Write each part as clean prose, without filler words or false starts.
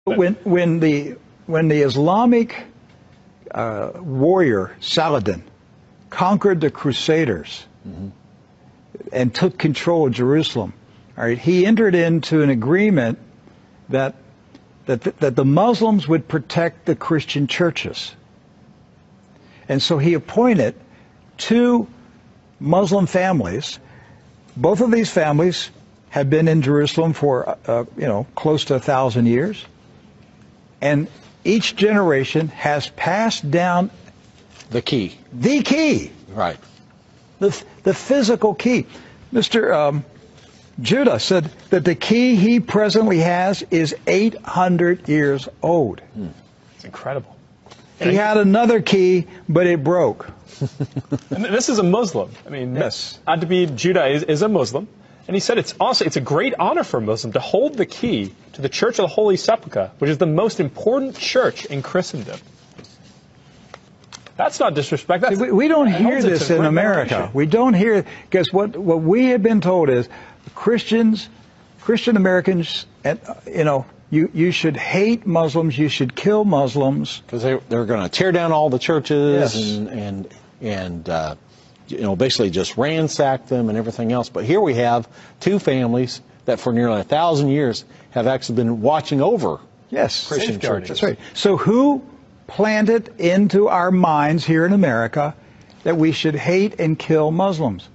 When the Islamic warrior Saladin conquered the Crusaders and took control of Jerusalem, all right, he entered into an agreement that the Muslims would protect the Christian churches. And so he appointed 2 Muslim families. Both of these families have been in Jerusalem for, close to 1,000 years. And each generation has passed down the key. The key. Right. The physical key. Mr. Judah said that the key he presently has is 800 years old. It's incredible. And he had another key, but it broke. And this is a Muslim. I mean, yes. Adbi Judah is a Muslim. And he said it's a great honor for a Muslim to hold the key to the Church of the Holy Sepulchre, which is the most important church in Christendom. That's not disrespect. That's, we don't hear this in America. We don't hear, because what we have been told is Christian Americans, you should hate Muslims, you should kill Muslims. Because they're going to tear down all the churches and basically just ransack them and everything else. But here we have 2 families that for nearly 1,000 years have actually been watching over Christian churches. That's right. So who planted into our minds here in America that we should hate and kill Muslims?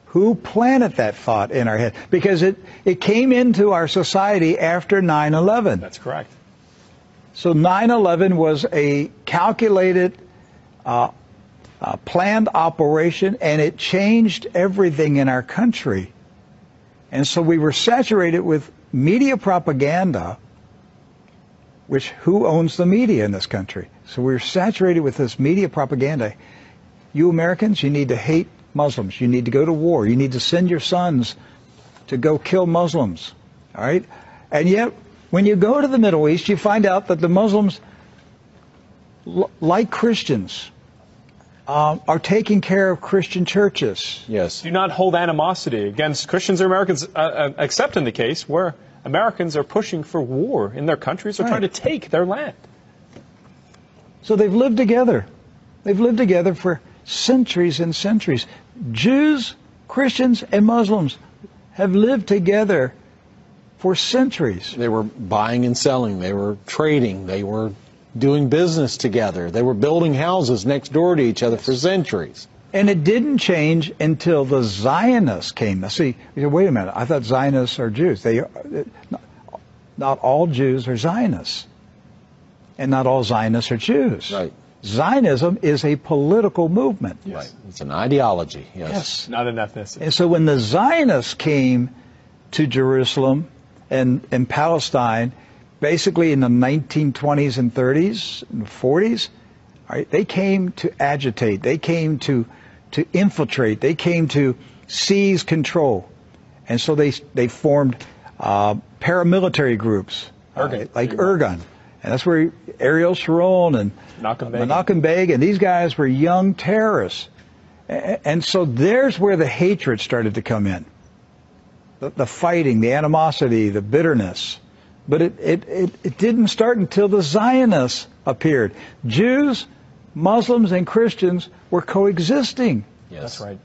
Who planted that thought in our head? Because it came into our society after 9/11. That's correct. So 9/11 was a calculated, planned operation, and it changed everything in our country. And so we were saturated with media propaganda, which who owns the media in this country? So we're saturated with this media propaganda. You Americans, you need to hate Muslims. You need to go to war. You need to send your sons to go kill Muslims. All right? And yet, when you go to the Middle East, you find out that the Muslims, like Christians, are taking care of Christian churches. Yes. Do not hold animosity against Christians or Americans, except in the case where Americans are pushing for war in their countries or trying to take their land. So they've lived together. They've lived together for centuries and centuries. Jews, Christians, and Muslims have lived together for centuries. They were buying and selling. They were trading. They were doing business together. They were building houses next door to each other for centuries. And it didn't change until the Zionists came. Now, see, you say, wait a minute, I thought Zionists are Jews. Not all Jews are Zionists. And not all Zionists are Jews. Right. Zionism is a political movement. Yes. Right. It's an ideology. Yes. Not an ethnicity. And so when the Zionists came to Jerusalem and Palestine, basically in the 1920s and 30s and 40s, right, they came to agitate. They came to infiltrate. They came to seize control. And so they formed paramilitary groups, like Irgun. And that's where Ariel Sharon and Menachem Begin, and these guys were young terrorists. And so there's where the hatred started to come in. The fighting, the animosity, the bitterness. But it didn't start until the Zionists appeared. Jews, Muslims, and Christians were coexisting. Yes. That's right.